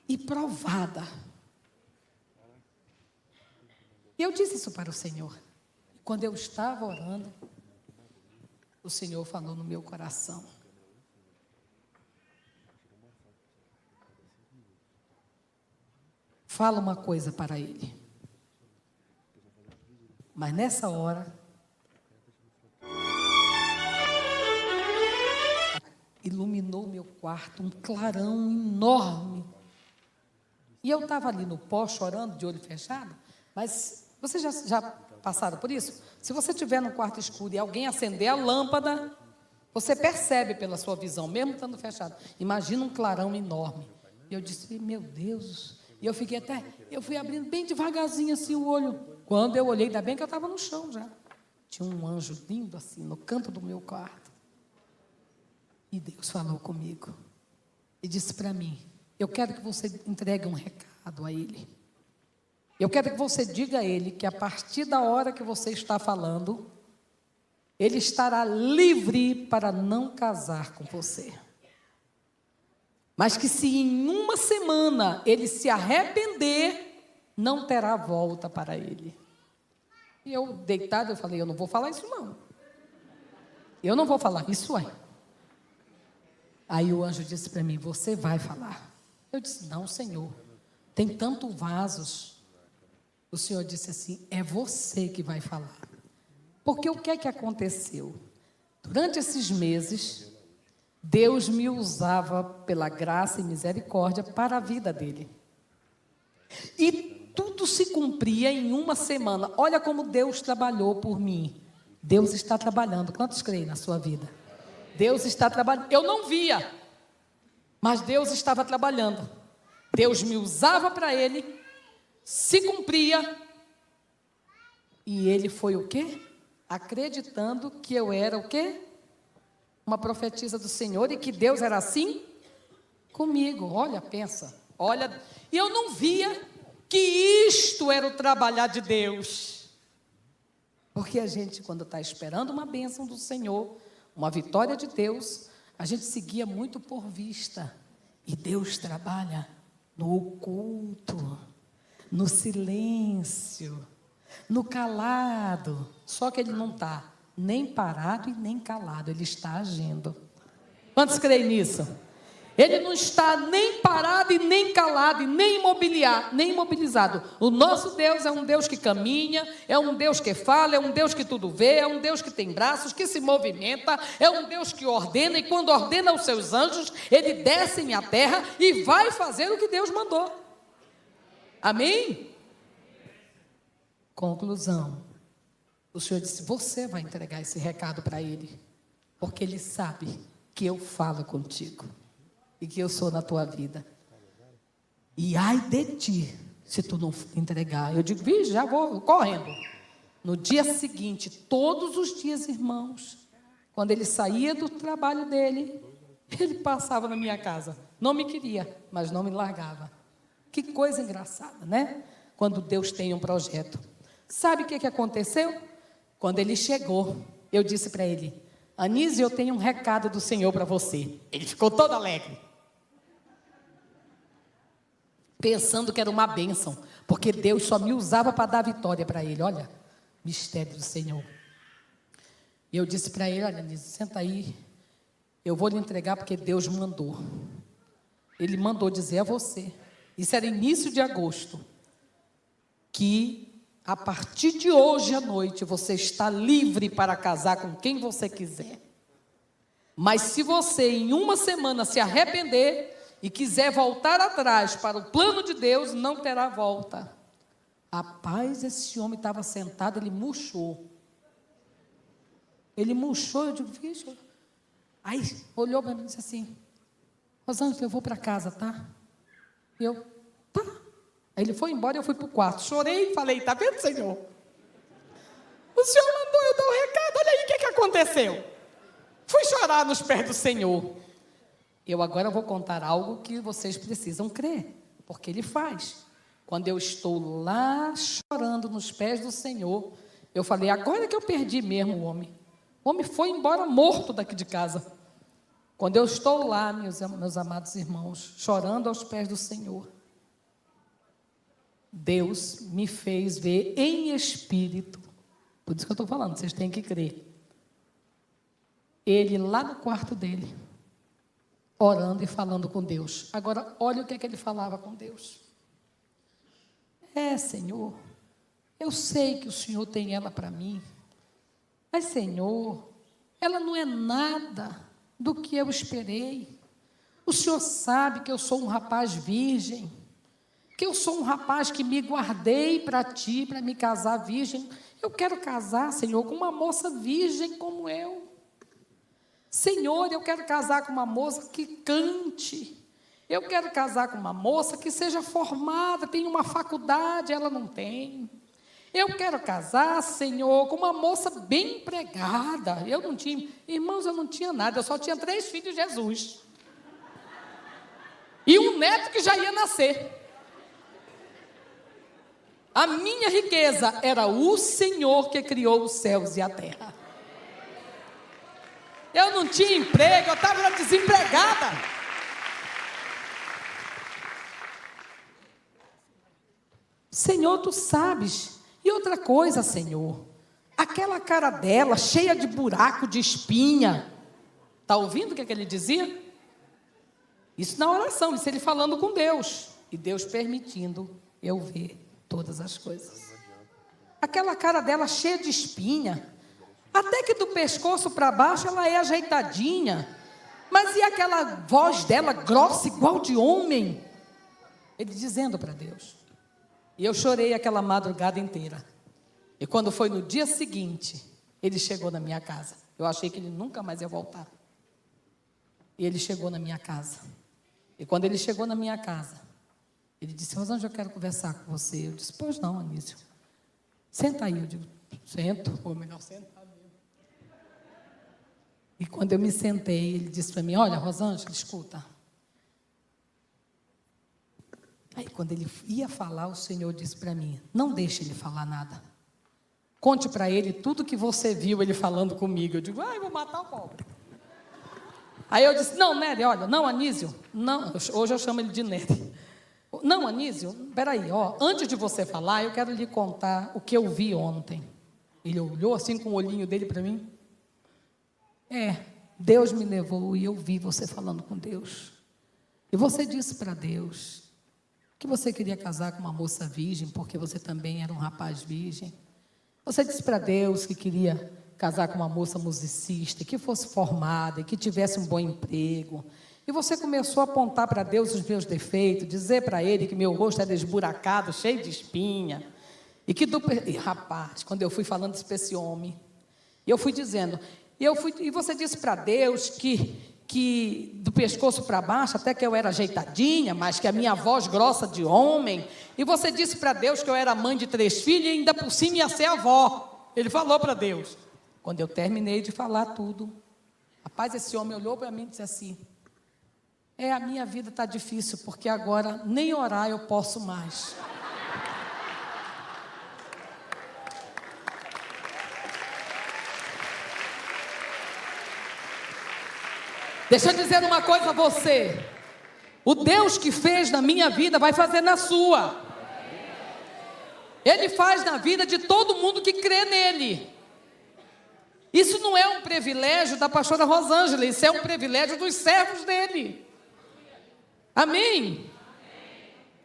e provada. E eu disse isso para o Senhor. Quando eu estava orando, o Senhor falou no meu coração. Fala uma coisa para ele. Mas nessa hora, iluminou meu quarto, um clarão enorme. E eu estava ali no pó, chorando, de olho fechado, mas vocês já passaram por isso? Se você estiver no quarto escuro e alguém acender a lâmpada, você percebe pela sua visão, mesmo estando fechado. Imagina um clarão enorme. E eu disse, meu Deus. E eu fui abrindo bem devagarzinho assim o olho. Quando eu olhei, ainda bem que eu estava no chão já. Tinha um anjo lindo assim, no canto do meu quarto. E Deus falou comigo. E disse para mim, eu quero que você entregue um recado a ele. Eu quero que você diga a ele que a partir da hora que você está falando, ele estará livre para não casar com você. Mas que se em uma semana ele se arrepender, não terá volta para ele. E eu, deitado, eu falei, eu não vou falar isso não. Eu não vou falar, isso é. Aí o anjo disse para mim, você vai falar. Eu disse, não, Senhor, tem tantos vasos. O Senhor disse assim, é você que vai falar. Porque o que é que aconteceu? Durante esses meses, Deus me usava pela graça e misericórdia para a vida dele. E tudo se cumpria em uma semana. Olha como Deus trabalhou por mim. Deus está trabalhando. Quantos creem na sua vida? Deus está trabalhando. Eu não via, mas Deus estava trabalhando. Deus me usava para ele, se cumpria, e ele foi o quê? Acreditando que eu era o quê? Uma profetisa do Senhor e que Deus era assim comigo. Olha, pensa, olha, e eu não via que isto era o trabalhar de Deus. Porque a gente, quando está esperando uma bênção do Senhor, uma vitória de Deus, a gente seguia muito por vista. E Deus trabalha no oculto, no silêncio, no calado. Só que Ele não está nem parado e nem calado, Ele está agindo. Quantos creem nisso? Ele não está nem parado e nem calado, e nem imobilizado. O nosso Deus é um Deus que caminha, é um Deus que fala, é um Deus que tudo vê, é um Deus que tem braços, que se movimenta, é um Deus que ordena, e quando ordena os seus anjos, Ele desce à terra e vai fazer o que Deus mandou. Amém? Conclusão. O Senhor disse, você vai entregar esse recado para Ele, porque Ele sabe que eu falo contigo. E que eu sou na tua vida. E ai de ti, se tu não entregar. Eu digo, vixe, já vou correndo. No dia seguinte, todos os dias, irmãos, quando ele saía do trabalho dele, ele passava na minha casa. Não me queria, mas não me largava. Que coisa engraçada, né? Quando Deus tem um projeto. Sabe o que aconteceu? Quando ele chegou, eu disse para ele, Anísio, eu tenho um recado do Senhor para você. Ele ficou todo alegre. Pensando que era uma bênção, porque Deus só me usava para dar vitória para ele. Olha, mistério do Senhor. E eu disse para ele, olha, Anísio, senta aí, eu vou lhe entregar porque Deus mandou. Ele mandou dizer a você, isso era início de agosto, que A partir de hoje à noite, você está livre para casar com quem você quiser. Mas se você em uma semana se arrepender e quiser voltar atrás para o plano de Deus, não terá volta. Rapaz, esse homem estava sentado, ele murchou. Ele murchou, eu digo, vixe. Aí olhou para mim e disse assim, Rosângela, eu vou para casa, tá? E eu, tá. Aí ele foi embora e eu fui para o quarto. Chorei e falei, tá vendo, Senhor? O Senhor mandou eu dar o recado, olha aí o que aconteceu. Fui chorar nos pés do Senhor. Eu agora vou contar algo que vocês precisam crer, porque Ele faz. Quando eu estou lá chorando nos pés do Senhor, eu falei, agora que eu perdi mesmo o homem. O homem foi embora morto daqui de casa. Quando eu estou lá, meus amados irmãos, chorando aos pés do Senhor, Deus me fez ver em espírito, por isso que eu estou falando, vocês têm que crer, ele lá no quarto dele, orando e falando com Deus. Agora, olha o que é que ele falava com Deus. Senhor, eu sei que o Senhor tem ela para mim, mas, Senhor, ela não é nada do que eu esperei. O Senhor sabe que eu sou um rapaz virgem, que eu sou um rapaz que me guardei para Ti, para me casar virgem. Eu quero casar, Senhor, com uma moça virgem como eu. Senhor, eu quero casar com uma moça que cante. Eu quero casar com uma moça que seja formada, tem uma faculdade, ela não tem. Eu quero casar, Senhor, com uma moça bem empregada. Eu não tinha, irmãos, eu não tinha nada, eu só tinha 3 filhos de Jesus. E um neto que já ia nascer. A minha riqueza era o Senhor que criou os céus e a terra. Eu não tinha emprego, eu estava desempregada. Senhor, Tu sabes. E outra coisa, Senhor, aquela cara dela, cheia de buraco, de espinha. Está ouvindo o que ele dizia? Isso na oração, isso ele falando com Deus. E Deus permitindo eu ver todas as coisas. Aquela cara dela cheia de espinha. Até que do pescoço para baixo ela é ajeitadinha. Mas e aquela voz dela grossa, igual de homem? Ele dizendo para Deus. E eu chorei aquela madrugada inteira. E quando foi no dia seguinte, ele chegou na minha casa. Eu achei que ele nunca mais ia voltar. E ele chegou na minha casa. E quando ele chegou na minha casa, ele disse, Rosângela, eu quero conversar com você. Eu disse, pois não, Anísio. Senta aí. Eu digo, sento. Ou melhor, sentar mesmo. E quando eu me sentei, ele disse para mim, olha, Rosângela, escuta. Aí quando ele ia falar, o Senhor disse para mim, não deixe ele falar nada. Conte para ele tudo que você viu ele falando comigo. Eu digo, eu vou matar o pobre. Aí eu disse, não, Nery, olha, não, Anísio, não, hoje eu chamo ele de Nery. Não, Anísio, peraí, antes de você falar, eu quero lhe contar o que eu vi ontem. Ele olhou assim com o olhinho dele para mim. Deus me levou e eu vi você falando com Deus. E você disse para Deus que você queria casar com uma moça virgem, porque você também era um rapaz virgem. Você disse para Deus que queria casar com uma moça musicista, que fosse formada, que tivesse um bom emprego. E você começou a apontar para Deus os meus defeitos, dizer para Ele que meu rosto era esburacado, cheio de espinha. E rapaz, quando eu fui falando isso para esse homem, eu fui dizendo, e você disse para Deus que do pescoço para baixo, até que eu era ajeitadinha, mas que a minha voz grossa de homem, e você disse para Deus que eu era mãe de 3 filhos e ainda por cima ia ser avó. Ele falou para Deus. Quando eu terminei de falar tudo, rapaz, esse homem olhou para mim e disse assim, a minha vida está difícil, porque agora nem orar eu posso mais. Deixa eu dizer uma coisa a você. O Deus que fez na minha vida vai fazer na sua. Ele faz na vida de todo mundo que crê nele. Isso não é um privilégio da pastora Rosângela, isso é um privilégio dos servos dele. Amém?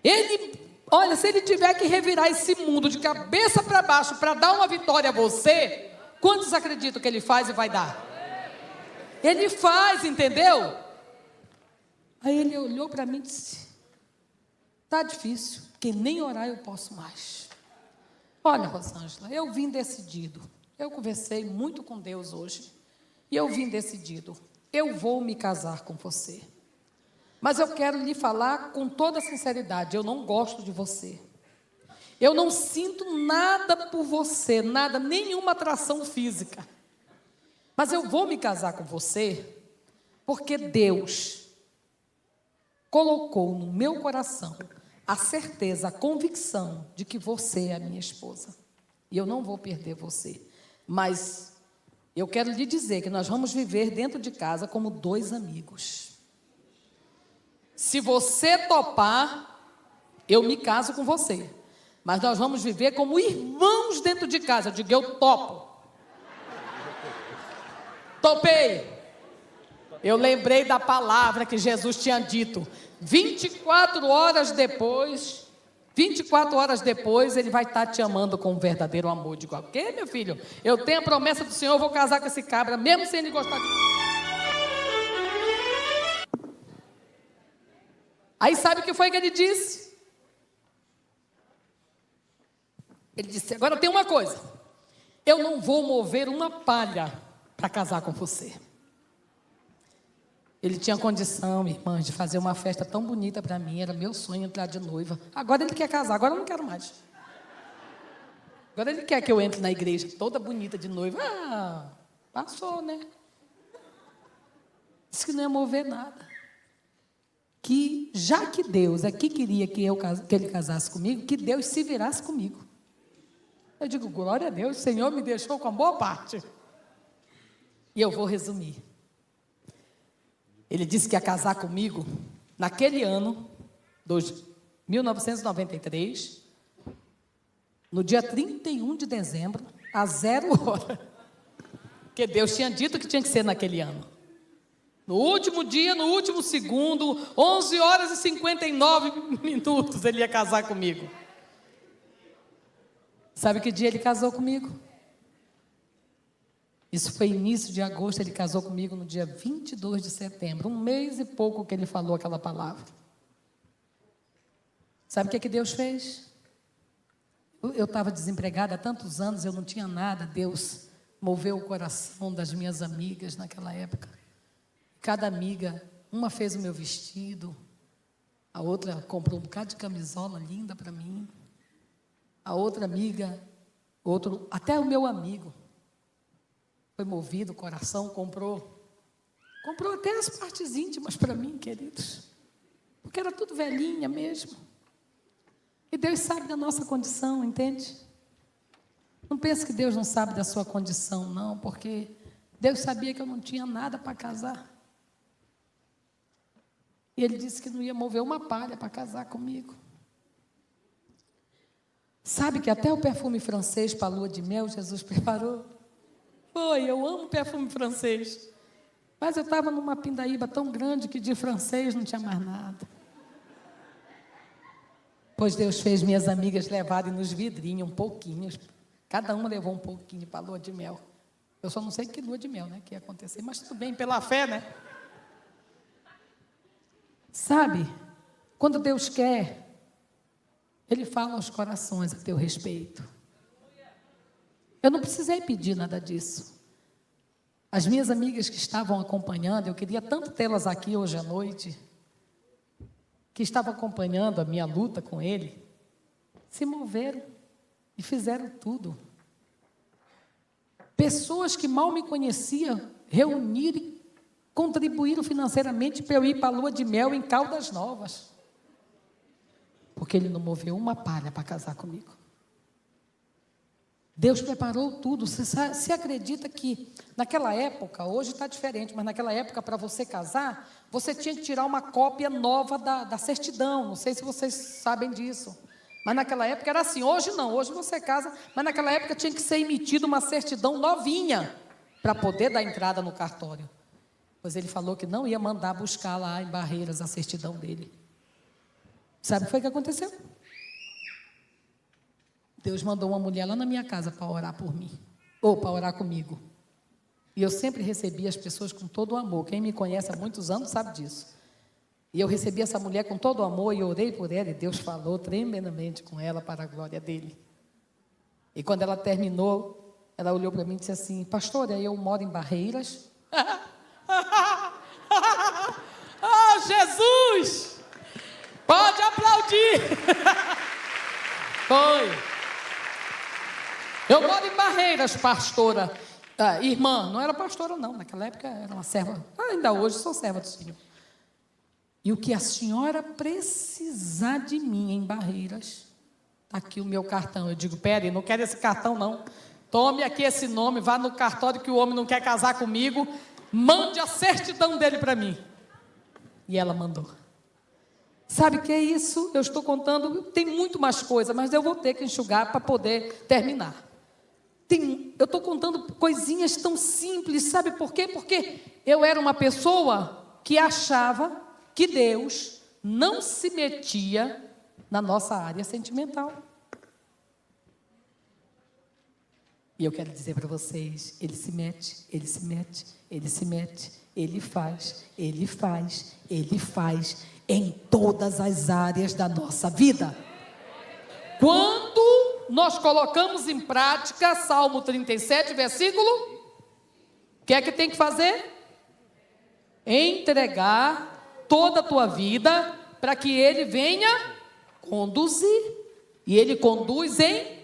Ele Olha, se ele tiver que revirar esse mundo de cabeça para baixo para dar uma vitória a você, quantos acreditam que ele faz e vai dar? Ele faz, entendeu? Aí ele olhou para mim e disse: está difícil, porque nem orar eu posso mais. Olha, Rosângela, eu vim decidido. Eu conversei muito com Deus hoje. E eu vim decidido. Eu vou me casar com você. Mas eu quero lhe falar com toda sinceridade. Eu não gosto de você. Eu não sinto nada por você. Nada, nenhuma atração física. Mas eu vou me casar com você porque Deus colocou no meu coração a certeza, a convicção de que você é a minha esposa. E eu não vou perder você. Mas eu quero lhe dizer que nós vamos viver dentro de casa como dois amigos. Se você topar, eu me caso com você. Mas nós vamos viver como irmãos dentro de casa. Eu digo, eu topo. Topei. Eu lembrei da palavra que Jesus tinha dito. 24 horas depois, ele vai estar te amando com um verdadeiro amor. Digo, ok, meu filho? Eu tenho a promessa do Senhor, eu vou casar com esse cabra, mesmo sem ele gostar de mim. Aí sabe o que foi que ele disse? Ele disse, agora tem uma coisa. Eu não vou mover uma palha para casar com você. Ele tinha condição, irmãs, de fazer uma festa tão bonita para mim. Era meu sonho entrar de noiva. Agora ele quer casar, agora eu não quero mais. Agora ele quer que eu entre na igreja toda bonita de noiva. Ah, passou, né? Disse que não ia mover nada. Que já que Deus aqui queria que ele casasse comigo, que Deus se virasse comigo. Eu digo, glória a Deus, o Senhor me deixou com a boa parte. E eu vou resumir. Ele disse que ia casar comigo naquele ano, 1993, no dia 31 de dezembro, às 0 hora. Porque Deus tinha dito que tinha que ser naquele ano. No último dia, no último segundo, 11 horas e 59 minutos, ele ia casar comigo. Sabe que dia ele casou comigo? Isso foi início de agosto, ele casou comigo no dia 22 de setembro. Um mês e pouco que ele falou aquela palavra. Sabe o que Deus fez? Eu estava desempregada há tantos anos, eu não tinha nada. Deus moveu o coração das minhas amigas naquela época. Cada amiga, uma fez o meu vestido, a outra comprou um bocado de camisola linda para mim. A outra amiga, até o meu amigo, foi movido o coração, comprou até as partes íntimas para mim, queridos, porque era tudo velhinha mesmo. E Deus sabe da nossa condição, entende? Não pense que Deus não sabe da sua condição, não, porque Deus sabia que eu não tinha nada para casar. E Ele disse que não ia mover uma palha para casar comigo. Sabe que até o perfume francês para a lua de mel Jesus preparou? Foi, eu amo perfume francês. Mas eu estava numa pindaíba tão grande que de francês não tinha mais nada. Pois Deus fez minhas amigas levarem nos vidrinhos um pouquinho. Cada uma levou um pouquinho para a lua de mel. Eu só não sei que lua de mel, né, que ia acontecer, mas tudo bem, pela fé, né? Sabe, quando Deus quer, Ele fala aos corações a teu respeito. Eu não precisei pedir nada disso. As minhas amigas que estavam acompanhando, eu queria tanto tê-las aqui hoje à noite, que estavam acompanhando a minha luta com Ele, se moveram e fizeram tudo. Pessoas que mal me conheciam, reuniram e contribuíram financeiramente para eu ir para a lua de mel em Caldas Novas. Porque Ele não moveu uma palha para casar comigo. Deus preparou tudo. Você acredita que naquela época, hoje está diferente, mas naquela época, para você casar, você tinha que tirar uma cópia nova da certidão. Não sei se vocês sabem disso. Mas naquela época era assim. Hoje não, hoje você casa, mas naquela época tinha que ser emitida uma certidão novinha para poder dar entrada no cartório. Pois Ele falou que não ia mandar buscar lá em Barreiras a certidão dele. Sabe o que foi que aconteceu? Deus mandou uma mulher lá na minha casa para orar por mim, ou para orar comigo. E eu sempre recebi as pessoas com todo o amor. Quem me conhece há muitos anos sabe disso. E eu recebi essa mulher com todo o amor e orei por ela, e Deus falou tremendamente com ela para a glória dele. E quando ela terminou, ela olhou para mim e disse assim: pastora, eu moro em Barreiras. Ah, Jesus! Pode aplaudir! Foi. Eu moro em Barreiras, pastora. Irmã, não era pastora não, naquela época era uma serva. Ainda hoje sou serva do Senhor. E o que a senhora precisar de mim em Barreiras, está aqui o meu cartão. Eu digo: pera, não quero esse cartão não. Tome aqui esse nome, vá no cartório que o homem não quer casar comigo, mande a certidão dele para mim. E ela mandou. Sabe o que é isso? Eu estou contando, tem muito mais coisa, mas eu vou ter que enxugar para poder terminar. Eu estou contando coisinhas tão simples, sabe por quê? Porque eu era uma pessoa que achava que Deus não se metia na nossa área sentimental. E eu quero dizer para vocês, Ele se mete, Ele se mete, Ele se mete, Ele faz, Ele faz, Ele faz em todas as áreas da nossa vida. Quando nós colocamos em prática Salmo 37, versículo, o que é que tem que fazer? Entregar toda a tua vida para que Ele venha conduzir. E Ele conduz em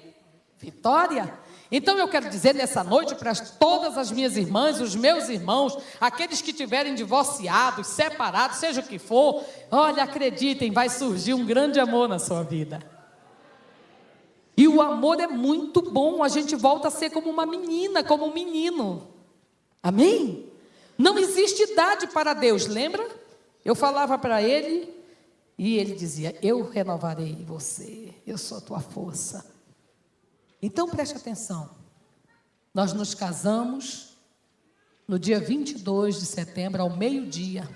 vitória. Então eu quero dizer nessa noite para todas as minhas irmãs, os meus irmãos, aqueles que estiverem divorciados, separados, seja o que for, olha, acreditem, vai surgir um grande amor na sua vida. E o amor é muito bom, a gente volta a ser como uma menina, como um menino. Amém? Não existe idade para Deus, lembra? Eu falava para ele e ele dizia: eu renovarei você, eu sou a tua força. Então preste atenção, nós nos casamos no dia 22 de setembro, ao meio-dia.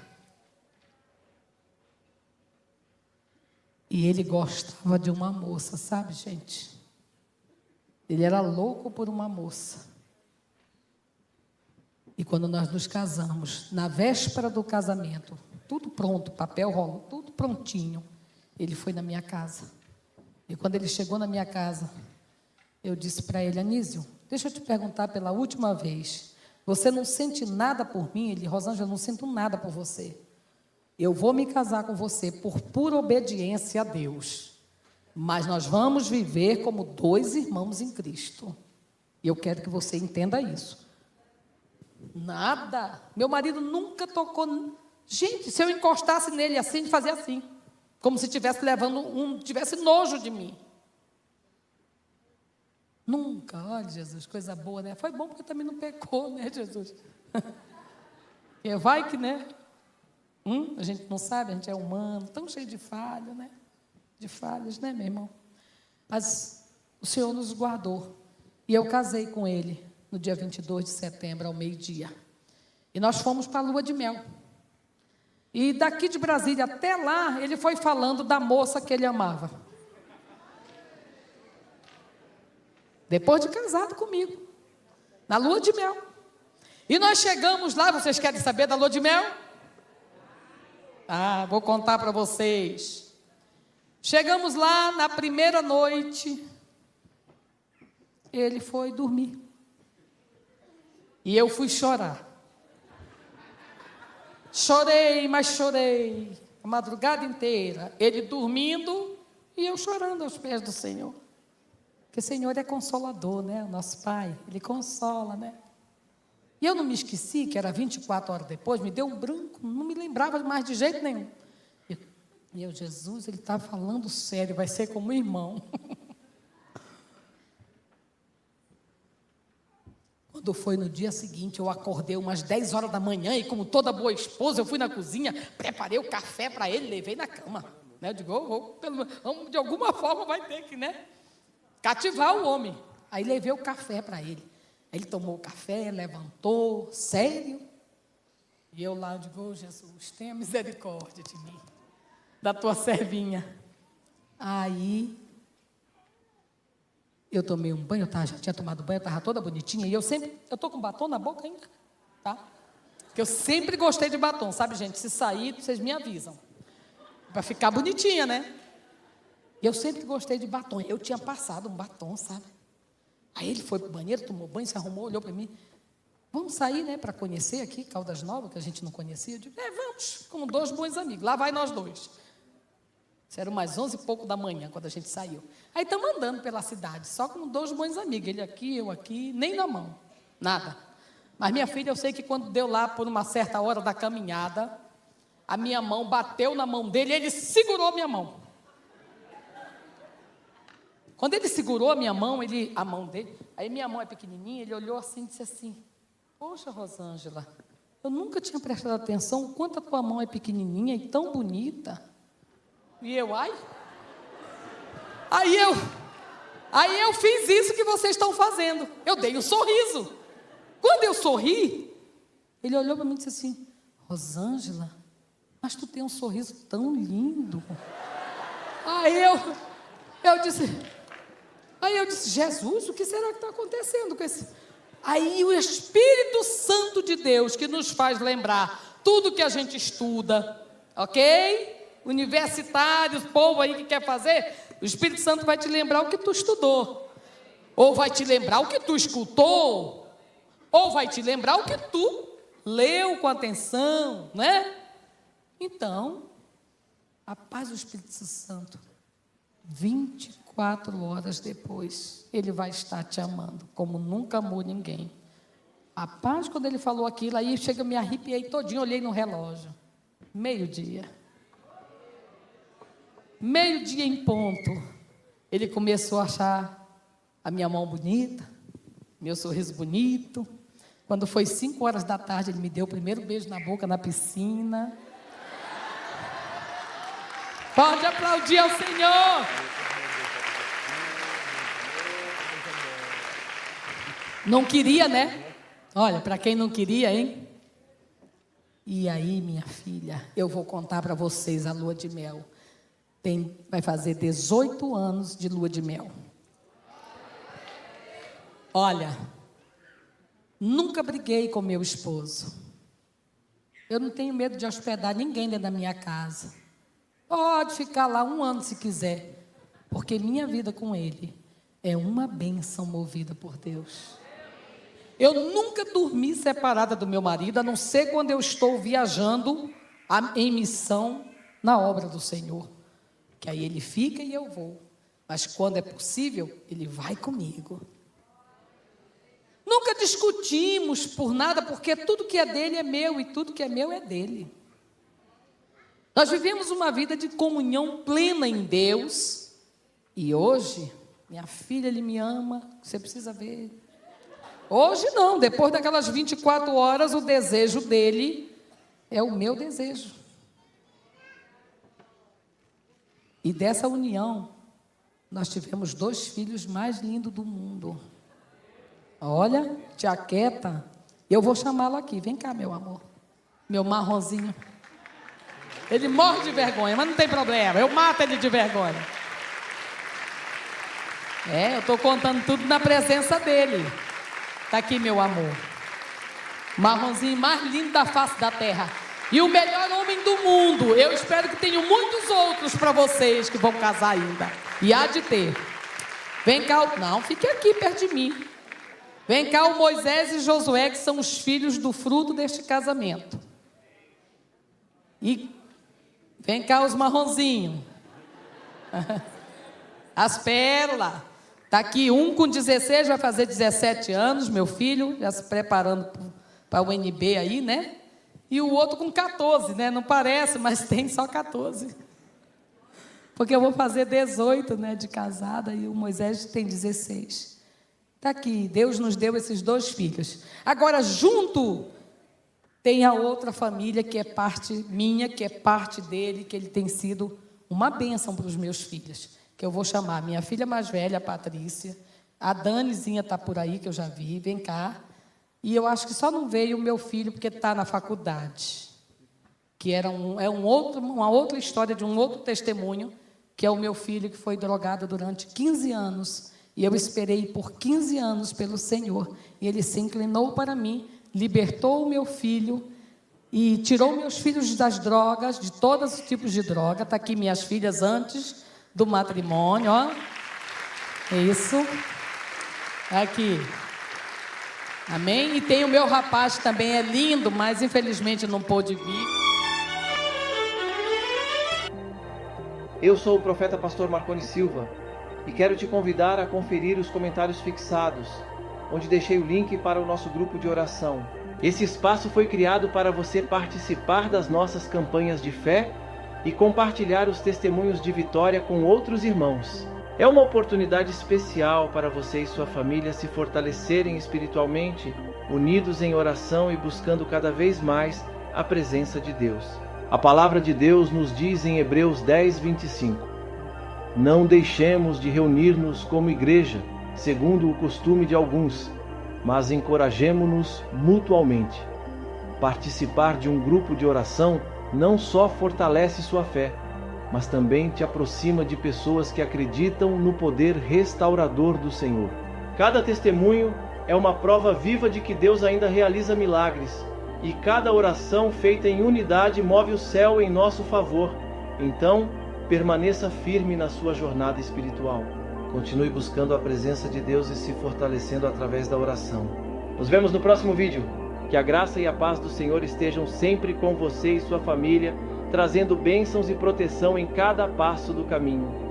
E ele gostava de uma moça, sabe, gente? Ele era louco por uma moça. E quando nós nos casamos, na véspera do casamento, tudo pronto, papel rolou, tudo prontinho, ele foi na minha casa. E quando ele chegou na minha casa, eu disse para ele: Anísio, deixa eu te perguntar pela última vez, você não sente nada por mim? Ele: Rosângela, eu não sinto nada por você. Eu vou me casar com você por pura obediência a Deus, mas nós vamos viver como dois irmãos em Cristo. E eu quero que você entenda isso. Nada. Meu marido nunca tocou. Gente, se eu encostasse nele assim, ele fazia assim, como se estivesse tivesse nojo de mim. Nunca. Olha, Jesus, coisa boa, né? Foi bom porque também não pecou, né, Jesus? E vai que, né? A gente não sabe, a gente é humano, tão cheio de falha, né? De falhas, né, meu irmão? Mas o Senhor nos guardou. E eu casei com ele no dia 22 de setembro, ao meio-dia. E nós fomos para a lua de mel. E daqui de Brasília até lá, ele foi falando da moça que ele amava. Depois de casado comigo, na lua de mel. E nós chegamos lá, vocês querem saber da lua de mel? Vou contar para vocês. Chegamos lá na primeira noite, ele foi dormir. E eu fui chorar. Chorei, mas chorei a madrugada inteira. Ele dormindo e eu chorando aos pés do Senhor. Porque o Senhor é consolador, né? O nosso Pai, Ele consola, né? E eu não me esqueci que era 24 horas depois, me deu um branco, não me lembrava mais de jeito nenhum. E eu, Jesus, Ele está falando sério, vai ser como irmão. Quando foi no dia seguinte, eu acordei umas 10 horas da manhã e, como toda boa esposa, eu fui na cozinha, preparei o café para ele, levei na cama. Né? Eu digo, de alguma forma vai ter que, né? Cativar o homem. Aí levei o café para ele. Ele tomou o café, levantou, sério. E eu lá, eu digo: Jesus, tenha misericórdia de mim, da tua servinha. Aí, eu tomei um banho, já tinha tomado banho, eu estava toda bonitinha, e eu estou com batom na boca ainda, tá? Porque eu sempre gostei de batom, sabe, gente? Se sair, vocês me avisam. Para ficar bonitinha, né? Eu sempre gostei de batom. Eu tinha passado um batom, sabe? Aí ele foi para o banheiro, tomou banho, se arrumou, olhou para mim. Vamos sair, né, para conhecer aqui Caldas Novas, que a gente não conhecia. Eu digo, vamos, como 2 bons amigos. Lá vai nós 2. Isso era umas 11 e pouco da manhã, quando a gente saiu. Aí estamos andando pela cidade, só com 2 bons amigos. Ele aqui, eu aqui, nem na mão, nada. Mas minha filha, eu sei que quando deu lá, por uma certa hora da caminhada, a minha mão bateu na mão dele e ele segurou a minha mão. Quando ele segurou a minha mão, a mão dele, aí minha mão é pequenininha, ele olhou assim e disse assim, poxa, Rosângela, eu nunca tinha prestado atenção o quanto a tua mão é pequenininha e tão bonita. E eu, Aí eu fiz isso que vocês estão fazendo. Eu dei um sorriso. Quando eu sorri, ele olhou para mim e disse assim, Rosângela, mas tu tem um sorriso tão lindo. Aí eu disse, Jesus, o que será que está acontecendo com esse... Aí o Espírito Santo de Deus, que nos faz lembrar tudo que a gente estuda, ok? Universitários, povo aí que quer fazer, o Espírito Santo vai te lembrar o que tu estudou, ou vai te lembrar o que tu escutou, ou vai te lembrar o que tu leu com atenção, né? Então, a paz do Espírito Santo, 24 horas depois, ele vai estar te amando, como nunca amou ninguém. A paz, quando ele falou aquilo, aí chega, eu me arrepiei todinho, olhei no relógio, 12:00. 12:00 em ponto, ele começou a achar a minha mão bonita, meu sorriso bonito. Quando foi 5 horas da tarde, ele me deu o primeiro beijo na boca na piscina. Pode aplaudir ao Senhor. Não queria, né? Olha, para quem não queria, hein? E aí, minha filha, eu vou contar para vocês a lua de mel. Vai fazer 18 anos de lua de mel. Olha, nunca briguei com meu esposo. Eu não tenho medo de hospedar ninguém dentro da minha casa. Pode ficar lá 1 ano se quiser, porque minha vida com ele é uma bênção movida por Deus. Eu nunca dormi separada do meu marido, a não ser quando eu estou viajando em missão na obra do Senhor, que aí ele fica e eu vou, mas quando é possível, ele vai comigo. Nunca discutimos por nada, porque tudo que é dele é meu e tudo que é meu é dele. Nós vivemos uma vida de comunhão plena em Deus. E hoje, minha filha, ele me ama, você precisa ver. Hoje não, depois daquelas 24 horas, o desejo dele é o meu desejo. E dessa união, nós tivemos 2 filhos mais lindos do mundo. Olha, tia Queta, eu vou chamá-lo aqui, vem cá, meu amor, meu marronzinho. Ele morre de vergonha, mas não tem problema, eu mato ele de vergonha. Eu estou contando tudo na presença dele. Está aqui, meu amor, marronzinho mais lindo da face da terra. E o melhor homem do mundo. Eu espero que tenham muitos outros para vocês que vão casar ainda. E há de ter. Vem cá, não, fique aqui perto de mim. Vem cá o Moisés e Josué, que são os filhos do fruto deste casamento. E vem cá os marronzinhos. As pérolas. Está aqui um com 16, vai fazer 17 anos, meu filho, já se preparando para o UNB aí, né? E o outro com 14, né? Não parece, mas tem só 14. Porque eu vou fazer 18, né, de casada, e o Moisés tem 16. Está aqui, Deus nos deu esses 2 filhos. Agora, junto, tem a outra família que é parte minha, que é parte dele, que ele tem sido uma bênção para os meus filhos, que eu vou chamar minha filha mais velha, a Patrícia, a Danizinha está por aí, que eu já vi, vem cá. E eu acho que só não veio o meu filho porque está na faculdade, que era uma outra história de um outro testemunho, que é o meu filho que foi drogado durante 15 anos E eu esperei por 15 anos pelo Senhor. E Ele se inclinou para mim, libertou o meu filho e tirou meus filhos das drogas, de todos os tipos de droga. Está aqui minhas filhas antes do matrimônio, ó. Isso. Aqui. Amém? E tem o meu rapaz também, é lindo, mas infelizmente não pôde vir. Eu sou o profeta pastor Marconi Silva e quero te convidar a conferir os comentários fixados, onde deixei o link para o nosso grupo de oração. Esse espaço foi criado para você participar das nossas campanhas de fé e compartilhar os testemunhos de vitória com outros irmãos. É uma oportunidade especial para você e sua família se fortalecerem espiritualmente, unidos em oração e buscando cada vez mais a presença de Deus. A palavra de Deus nos diz em Hebreus 10, 25: Não deixemos de reunir-nos como igreja, segundo o costume de alguns, mas encorajemo-nos mutualmente. Participar de um grupo de oração não só fortalece sua fé, mas também te aproxima de pessoas que acreditam no poder restaurador do Senhor. Cada testemunho é uma prova viva de que Deus ainda realiza milagres, e cada oração feita em unidade move o céu em nosso favor. Então, permaneça firme na sua jornada espiritual. Continue buscando a presença de Deus e se fortalecendo através da oração. Nos vemos no próximo vídeo. Que a graça e a paz do Senhor estejam sempre com você e sua família, trazendo bênçãos e proteção em cada passo do caminho.